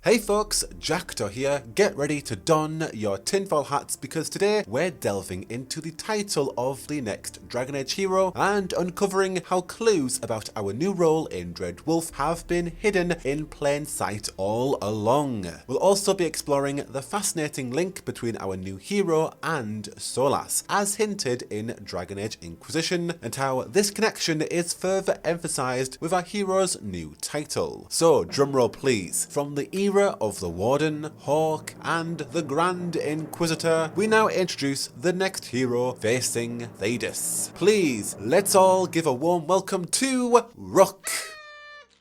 Hey folks, Jackdaw here. Get ready to don your tinfoil hats because today we're delving into the title of the next Dragon Age hero and uncovering how clues about our new role in Dreadwolf have been hidden in plain sight all along. We'll also be exploring the fascinating link between our new hero and Solas, as hinted in Dragon Age Inquisition, and how this connection is further emphasized with our hero's new title. So drumroll please. From the era of the Warden, Hawke, and the Grand Inquisitor, we now introduce the next hero facing Thedas. Please, let's all give a warm welcome to Rook.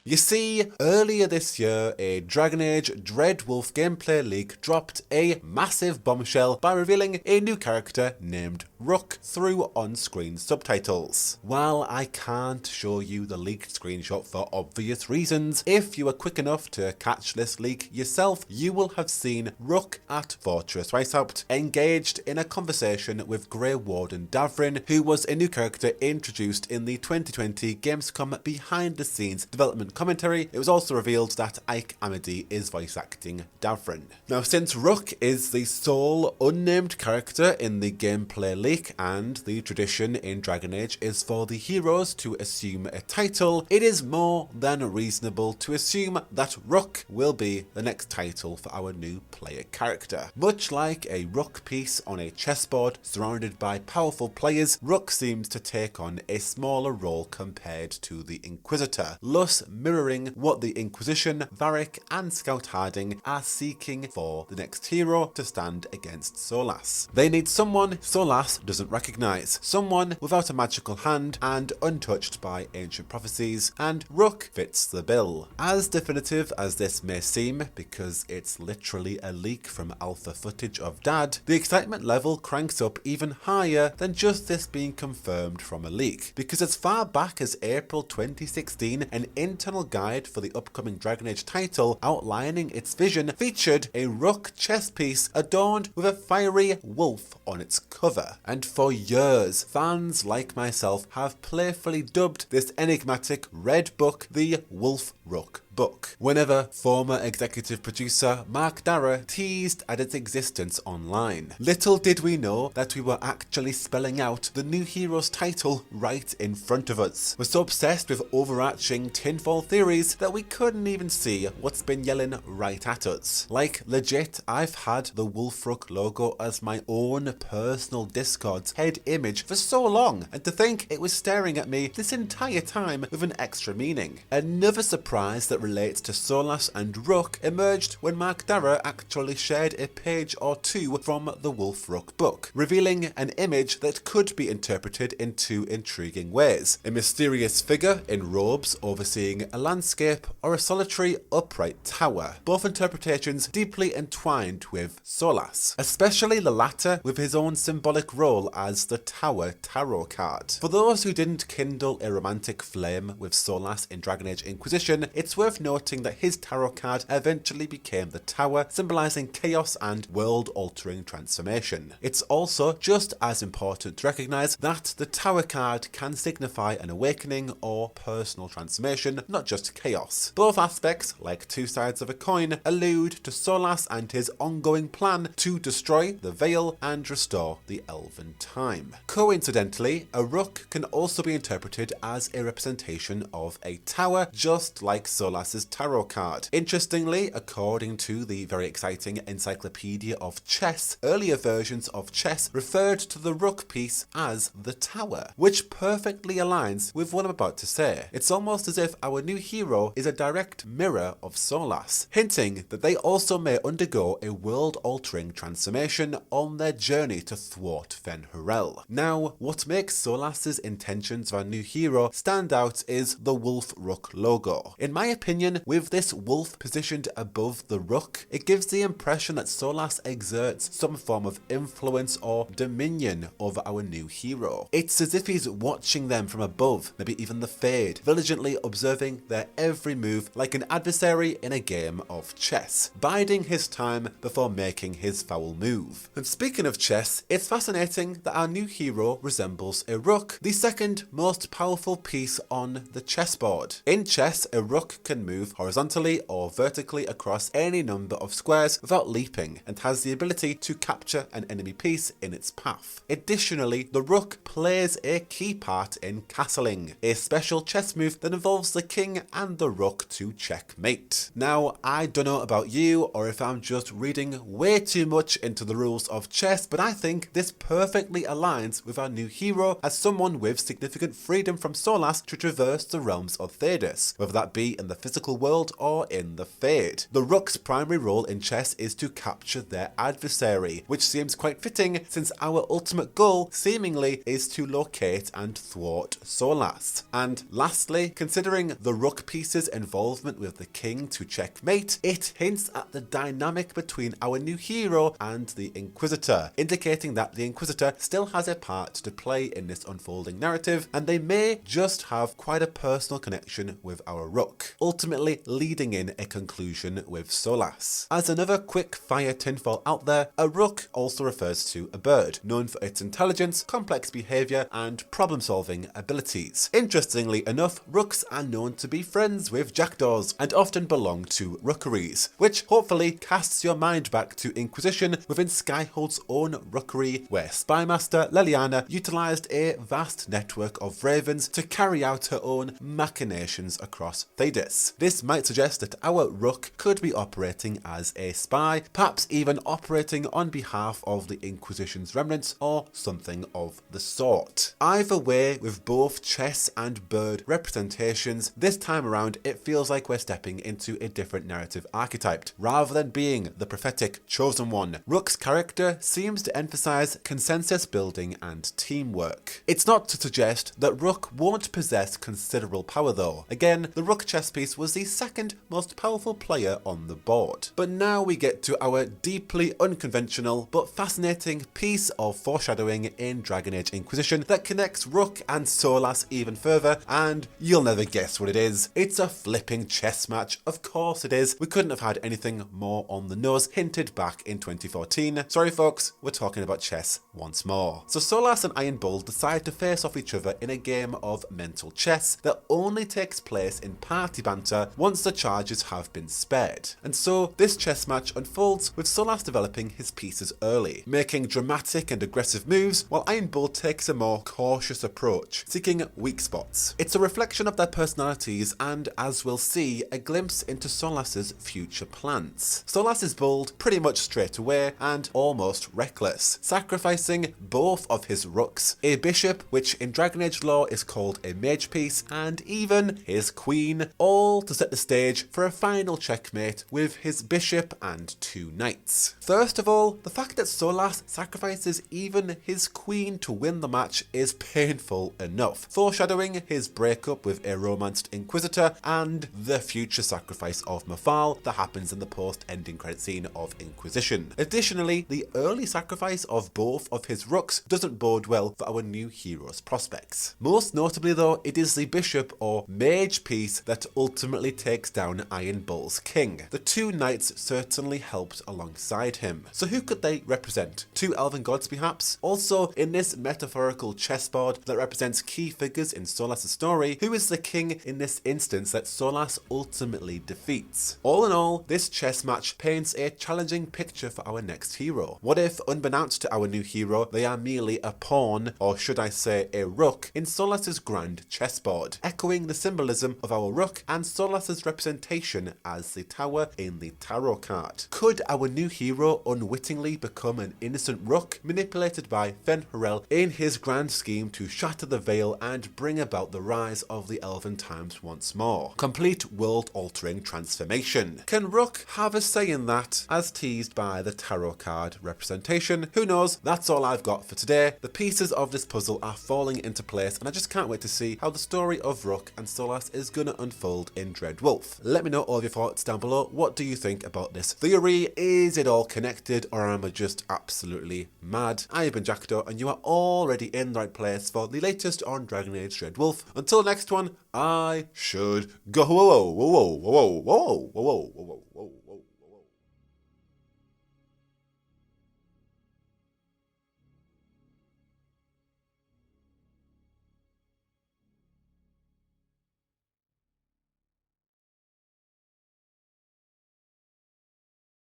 You see, earlier this year, a Dragon Age Dreadwolf gameplay leak dropped a massive bombshell by revealing a new character named Rook through on-screen subtitles. While I can't show you the leaked screenshot for obvious reasons, if you were quick enough to catch this leak yourself, you will have seen Rook at Fortress Weishaupt engaged in a conversation with Grey Warden Davrin, who was a new character introduced in the 2020 Gamescom behind-the-scenes development commentary. It was also revealed that Ike Amity is voice acting Davrin. Now, since Rook is the sole unnamed character in the gameplay leak, and the tradition in Dragon Age is for the heroes to assume a title, it is more than reasonable to assume that Rook will be the next title for our new player character. Much like a Rook piece on a chessboard surrounded by powerful players, Rook seems to take on a smaller role compared to the Inquisitor, thus mirroring what the Inquisition, Varric, and Scout Harding are seeking for the next hero to stand against Solas. They need someone Solas doesn't recognise, someone without a magical hand and untouched by ancient prophecies, and Rook fits the bill. As definitive as this may seem, because it's literally a leak from alpha footage of Dad, the excitement level cranks up even higher than just this being confirmed from a leak, because as far back as April 2016, an internal guide for the upcoming Dragon Age title outlining its vision featured a Rook chess piece adorned with a fiery wolf on its cover. And for years, fans like myself have playfully dubbed this enigmatic red book the Wolf Rook book, whenever former executive producer Mark Darrah teased at its existence online. Little did we know that we were actually spelling out the new hero's title right in front of us. We're so obsessed with overarching tinfoil theories that we couldn't even see what's been yelling right at us. Like, legit, I've had the Wolf Rook logo as my own personal Discord's head image for so long, and to think it was staring at me this entire time with an extra meaning. Another surprise that relates to Solas and Rook emerged when Mark Darrah actually shared a page or two from the Wolf Rook book, revealing an image that could be interpreted in two intriguing ways: a mysterious figure in robes overseeing a landscape, or a solitary upright tower, both interpretations deeply entwined with Solas, especially the latter with his own symbolic role as the Tower tarot card. For those who didn't kindle a romantic flame with Solas in Dragon Age Inquisition, it's worth noting that his tarot card eventually became the Tower, symbolising chaos and world-altering transformation. It's also just as important to recognise that the Tower card can signify an awakening or personal transformation, not just chaos. Both aspects, like two sides of a coin, allude to Solas and his ongoing plan to destroy the Veil and restore the Elven time. Coincidentally, a Rook can also be interpreted as a representation of a tower, just like Solas' tarot card. Interestingly, according to the very exciting Encyclopedia of Chess, earlier versions of chess referred to the Rook piece as the Tower, which perfectly aligns with what I'm about to say. It's almost as if our new hero is a direct mirror of Solas, hinting that they also may undergo a world-altering transformation on their journey to thwart Fen Hurel. Now, what makes Solas' intentions of our new hero stand out is the Wolf Rook logo. In my opinion, with this wolf positioned above the Rook, it gives the impression that Solas exerts some form of influence or dominion over our new hero. It's as if he's watching them from above, maybe even the Fade, diligently observing their every move like an adversary in a game of chess, biding his time before making his foul move. And speaking of chess, it's fascinating that our new hero resembles a Rook, the second most powerful piece on the chessboard. In chess, a Rook can can move horizontally or vertically across any number of squares without leaping, and has the ability to capture an enemy piece in its path. Additionally, the Rook plays a key part in castling, a special chess move that involves the king and the rook to checkmate. Now, I don't know about you or if I'm just reading way too much into the rules of chess, but I think this perfectly aligns with our new hero as someone with significant freedom from Solas to traverse the realms of Thedas, whether that be in the physical world or in the Fade. The Rook's primary role in chess is to capture their adversary, which seems quite fitting since our ultimate goal seemingly is to locate and thwart Solas. And lastly, considering the Rook piece's involvement with the king to checkmate, it hints at the dynamic between our new hero and the Inquisitor, indicating that the Inquisitor still has a part to play in this unfolding narrative, and they may just have quite a personal connection with our Rook, ultimately leading in a conclusion with Solas. As another quick fire tinfoil out there, a Rook also refers to a bird, known for its intelligence, complex behaviour and problem-solving abilities. Interestingly enough, Rooks are known to be friends with Jackdaws and often belong to rookeries, which hopefully casts your mind back to Inquisition within Skyhold's own rookery, where Spymaster Leliana utilised a vast network of ravens to carry out her own machinations across Thedas. This might suggest that our Rook could be operating as a spy, perhaps even operating on behalf of the Inquisition's remnants or something of the sort. Either way, with both chess and bird representations, this time around it feels like we're stepping into a different narrative archetype. Rather than being the prophetic chosen one, Rook's character seems to emphasise consensus building and teamwork. It's not to suggest that Rook won't possess considerable power though. Again, the Rook chess piece was the second most powerful player on the board. But now we get to our deeply unconventional but fascinating piece of foreshadowing in Dragon Age Inquisition that connects Rook and Solas even further, and you'll never guess what it is. It's a flipping chess match. Of course it is. We couldn't have had anything more on the nose, hinted back in 2014. Sorry folks, we're talking about chess once more. So Solas and Iron Bull decide to face off each other in a game of mental chess that only takes place in party banter once the charges have been spared. And so this chess match unfolds with Solas developing his pieces early, making dramatic and aggressive moves, while Iron Bull takes a more cautious approach, seeking weak spots. It's a reflection of their personalities and, as we'll see, a glimpse into Solas's future plans. Solas is bold pretty much straight away and almost reckless, sacrificing both of his rooks, a bishop, which in Dragon Age lore is called a mage piece, and even his queen, all to set the stage for a final checkmate with his bishop and 2 knights. First of all, the fact that Solas sacrifices even his queen to win the match is painful enough, foreshadowing his breakup with a romanced Inquisitor and the future sacrifice of Mafal that happens in the post-ending credit scene of Inquisition. Additionally, the early sacrifice of both of his rooks doesn't bode well for our new hero's prospects. Most notably though, it is the bishop or mage piece that ultimately takes down Iron Bull's king. The 2 knights certainly helped alongside him. So who could they represent? 2 elven gods perhaps? Also, in this metaphorical chessboard that represents key figures in Solas' story, who is the king in this instance that Solas ultimately defeats? All in all, this chess match paints a challenging picture for our next hero. What if, unbeknownst to our new hero, they are merely a pawn, or should I say a rook, in Solas' grand chessboard, echoing the symbolism of our rook and Solas' representation as the tower in the tarot card? Could our new hero unwittingly become an innocent rook, manipulated by Fen'Harel in his grand scheme to shatter the veil and bring about the rise of the Elven times once more? Complete world-altering transformation. Can Rook have a say in that, as teased by the tarot card representation? Who knows? That's all I've got for today. The pieces of this puzzle are falling into place, and I just can't wait to see how the story of Rook and Solas is gonna unfold in Dreadwolf. Let me know all of your thoughts down below. What do you think about this theory? Is it all connected, or am I just absolutely mad? I have been Jackdaw, and you are already in the right place for the latest on Dragon Age Dreadwolf. Until next one, I should go. Whoa, whoa, whoa, whoa, whoa, whoa, whoa, whoa, whoa, whoa, whoa.